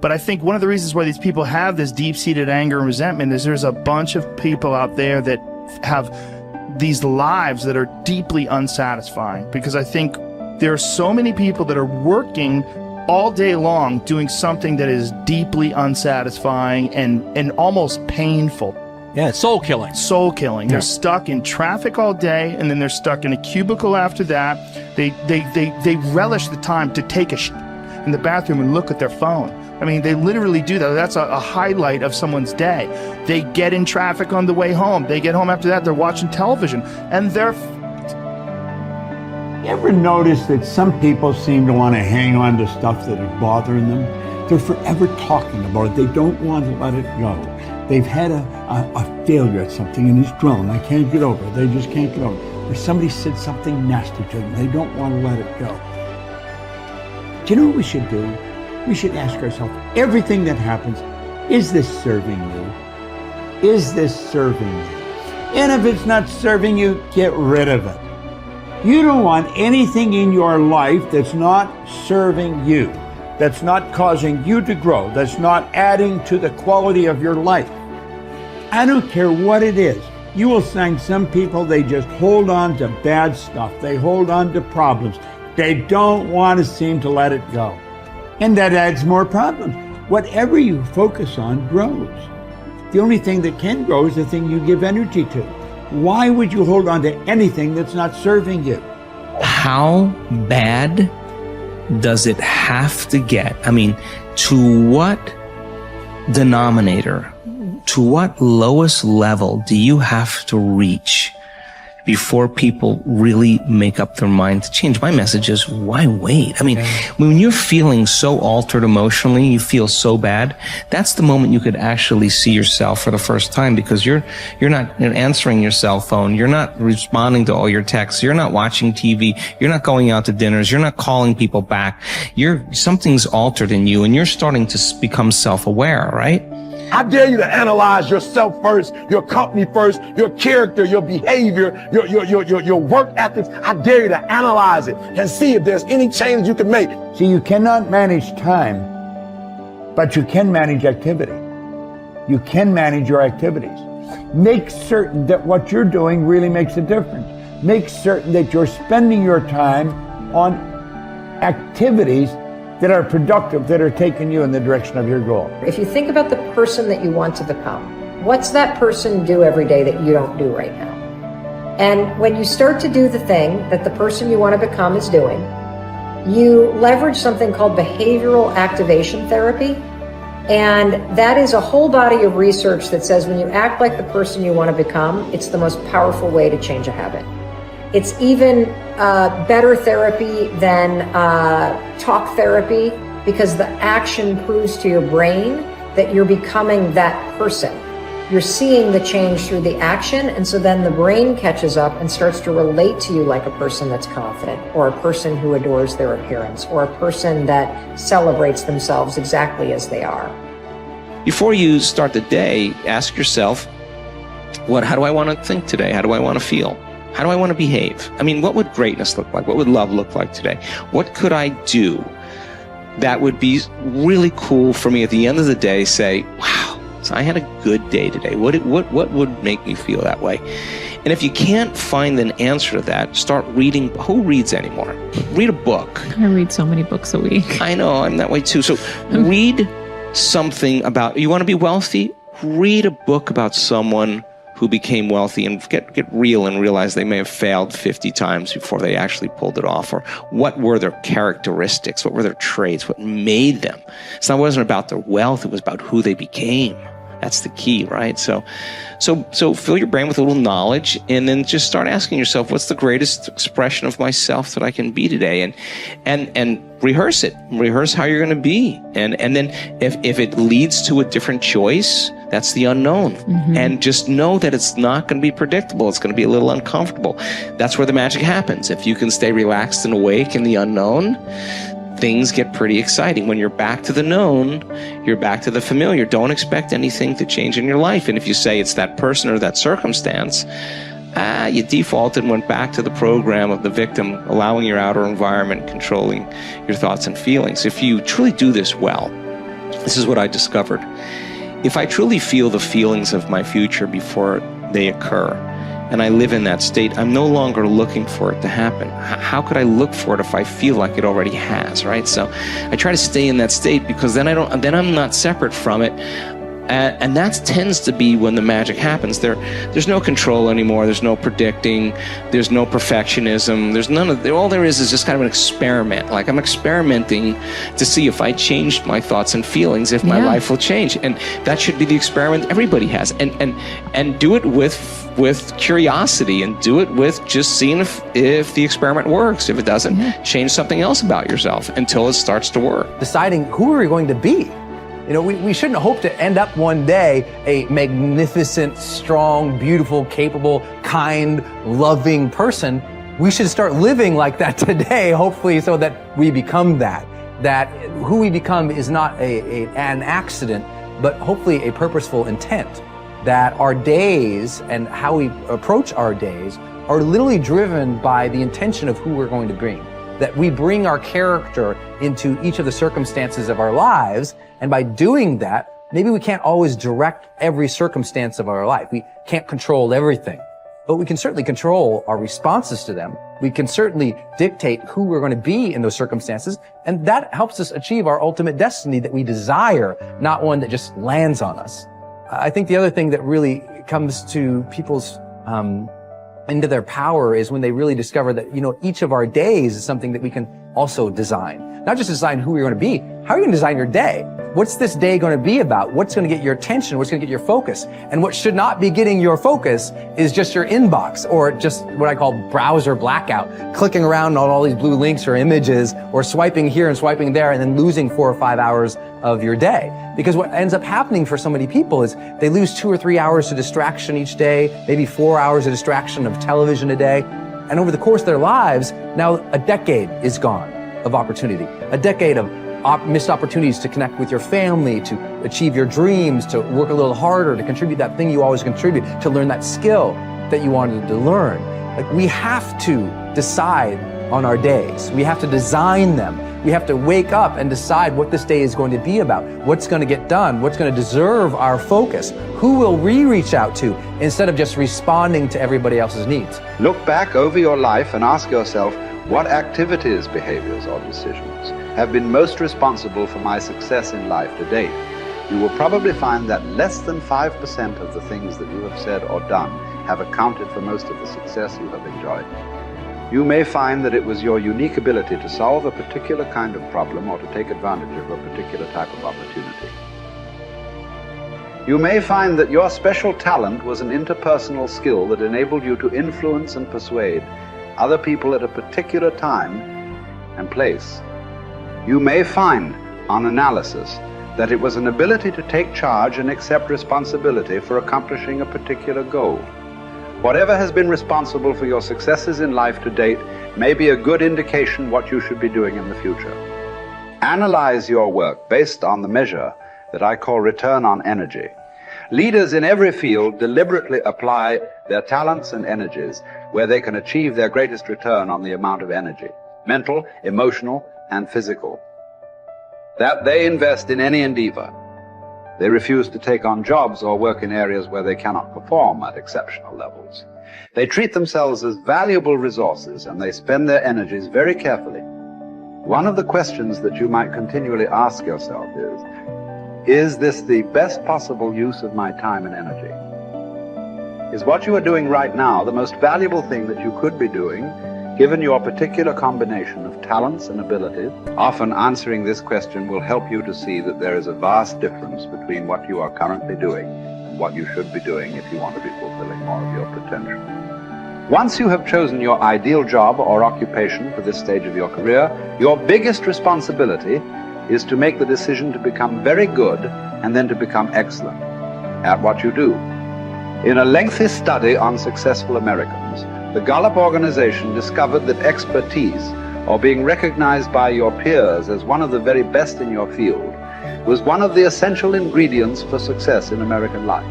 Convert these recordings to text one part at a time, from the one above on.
But I think one of the reasons why these people have this deep-seated anger and resentment is there's a bunch of people out there that have these lives that are deeply unsatisfying, because I think there are so many people that are working all day long doing something that is deeply unsatisfying and almost painful. Yeah, it's soul killing. Soul killing. Yeah. They're stuck in traffic all day, and then they're stuck in a cubicle after that. They relish the time to take a shit in the bathroom and look at their phone. I mean, they literally do that. That's a highlight of someone's day. They get in traffic on the way home. They get home after that, they're watching television, and they're... You ever notice that some people seem to want to hang on to stuff that is bothering them? They're forever talking about it. They don't want to let it go. They've had a failure at something and it's grown. They can't get over it. They just can't get over it. Or somebody said something nasty to them. They don't want to let it go. Do you know what we should do? We should ask ourselves, everything that happens, is this serving you? Is this serving you? And if it's not serving you, get rid of it. You don't want anything in your life that's not serving you, that's not causing you to grow, that's not adding to the quality of your life. I don't care what it is. You will find some people, they just hold on to bad stuff. They hold on to problems. They don't want to seem to let it go. And that adds more problems. Whatever you focus on grows. The only thing that can grow is the thing you give energy to. Why would you hold on to anything that's not serving you? How bad does it have to get? I mean, to what denominator, to what lowest level do you have to reach before people really make up their mind to change? My message is, why wait? I mean, when you're feeling so altered emotionally, you feel so bad, that's the moment you could actually see yourself for the first time, because you're not answering your cell phone, you're not responding to all your texts, you're not watching TV, you're not going out to dinners, you're not calling people back. Something's altered in you, and you're starting to become self-aware, right? I dare you to analyze yourself first, your company first, your character, your behavior, your work ethics. I dare you to analyze it and see if there's any change you can make. See, you cannot manage time, but you can manage activity. You can manage your activities. Make certain that what you're doing really makes a difference. Make certain that you're spending your time on activities that are productive, that are taking you in the direction of your goal. If you think about the person that you want to become, what's that person do every day that you don't do right now? And when you start to do the thing that the person you want to become is doing, you leverage something called behavioral activation therapy. And that is a whole body of research that says when you act like the person you want to become, it's the most powerful way to change a habit. It's even better therapy than talk therapy, because the action proves to your brain that you're becoming that person. You're seeing the change through the action, and so then the brain catches up and starts to relate to you like a person that's confident, or a person who adores their appearance, or a person that celebrates themselves exactly as they are. Before you start the day, ask yourself, how do I want to think today? How do I want to feel? How do I want to behave? I mean, what would greatness look like? What would love look like today? What could I do that would be really cool for me at the end of the day? Say, wow, so I had a good day today. What would make me feel that way? And if you can't find an answer to that, start reading. Who reads anymore? Read a book. I read so many books a week. I know, I'm that way too. So read something about, you want to be wealthy? Read a book about someone who became wealthy, and get real and realize they may have failed 50 times before they actually pulled it off. Or what were their characteristics? What were their traits? What made them? It wasn't about their wealth. It was about who they became. That's the key, right? So fill your brain with a little knowledge, and then just start asking yourself, what's the greatest expression of myself that I can be today? And rehearse it. Rehearse how you're going to be. And then if it leads to a different choice, that's the unknown. Mm-hmm. And just know that it's not going to be predictable. It's going to be a little uncomfortable. That's where the magic happens. If you can stay relaxed and awake in the unknown, things get pretty exciting. When you're back to the known, you're back to the familiar. Don't expect anything to change in your life. And if you say it's that person or that circumstance, you defaulted and went back to the program of the victim, allowing your outer environment controlling your thoughts and feelings. If you truly do this well, This is what I discovered. If I truly feel the feelings of my future before they occur, and I live in that state, I'm no longer looking for it to happen. How could I look for it if I feel like it already has, right? So I try to stay in that state, because then I'm not separate from it. And that tends to be when the magic happens. There's no control anymore. There's no predicting. There's no perfectionism. There's none of. All there is just kind of an experiment. Like, I'm experimenting to see if I changed my thoughts and feelings, if my life will change. And that should be the experiment everybody has. And do it with curiosity, and do it with just seeing if the experiment works. If it doesn't, change something else about yourself until it starts to work. Deciding who are we going to be. You know, we shouldn't hope to end up one day a magnificent, strong, beautiful, capable, kind, loving person. We should start living like that today, hopefully, so that we become that. That who we become is not an accident, but hopefully a purposeful intent. That our days and how we approach our days are literally driven by the intention of who we're going to bring. That we bring our character into each of the circumstances of our lives, and by doing that, maybe we can't always direct every circumstance of our life. We can't control everything, but we can certainly control our responses to them. We can certainly dictate who we're going to be in those circumstances, and that helps us achieve our ultimate destiny that we desire, not one that just lands on us. I think the other thing that really comes to people's into their power is when they really discover that, you know, each of our days is something that we can also design. Not just design who you're going to be. How are you going to design your day? What's this day going to be about? What's going to get your attention? What's going to get your focus? And what should not be getting your focus is just your inbox, or just what I call browser blackout, clicking around on all these blue links or images, or swiping here and swiping there, and then losing 4 or 5 hours of your day. Because what ends up happening for so many people is they lose 2 or 3 hours to distraction each day, maybe 4 hours of distraction of television a day. And over the course of their lives, now a decade is gone of opportunity, a decade of missed opportunities to connect with your family, to achieve your dreams, to work a little harder, to contribute that thing you always contribute, to learn that skill that you wanted to learn. Like, we have to decide on our days. We have to design them. We have to wake up and decide what this day is going to be about, what's going to get done, what's going to deserve our focus, who will we reach out to, instead of just responding to everybody else's needs. Look back over your life and ask yourself, what activities, behaviors, or decisions have been most responsible for my success in life to date? You will probably find that less than 5% of the things that you have said or done have accounted for most of the success you have enjoyed. You may find that it was your unique ability to solve a particular kind of problem or to take advantage of a particular type of opportunity. You may find that your special talent was an interpersonal skill that enabled you to influence and persuade other people at a particular time and place. You may find, on analysis, that it was an ability to take charge and accept responsibility for accomplishing a particular goal. Whatever has been responsible for your successes in life to date may be a good indication what you should be doing in the future. Analyze your work based on the measure that I call return on energy. Leaders in every field deliberately apply their talents and energies where they can achieve their greatest return on the amount of energy, mental, emotional, and physical, that they invest in any endeavor. They refuse to take on jobs or work in areas where they cannot perform at exceptional levels. They treat themselves as valuable resources, and they spend their energies very carefully. One of the questions that you might continually ask yourself is this the best possible use of my time and energy? Is what you are doing right now the most valuable thing that you could be doing, given your particular combination of talents and abilities? Often answering this question will help you to see that there is a vast difference between what you are currently doing and what you should be doing if you want to be fulfilling more of your potential. Once you have chosen your ideal job or occupation for this stage of your career, your biggest responsibility is to make the decision to become very good and then to become excellent at what you do. In a lengthy study on successful Americans, the Gallup organization discovered that expertise, or being recognized by your peers as one of the very best in your field, was one of the essential ingredients for success in American life.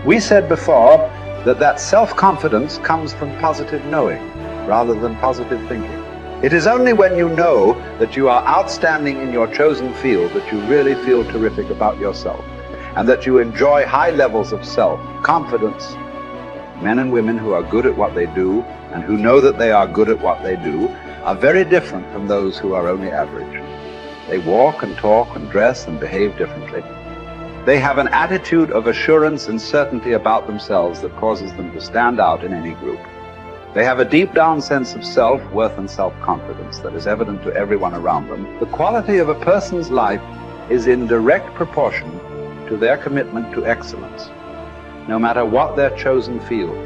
We said before that self-confidence comes from positive knowing rather than positive thinking. It is only when you know that you are outstanding in your chosen field that you really feel terrific about yourself, and that you enjoy high levels of self-confidence. Men and women who are good at what they do and who know that they are good at what they do are very different from those who are only average. They walk and talk and dress and behave differently. They have an attitude of assurance and certainty about themselves that causes them to stand out in any group. They have a deep down sense of self-worth and self-confidence that is evident to everyone around them. The quality of a person's life is in direct proportion to their commitment to excellence, no matter what their chosen field.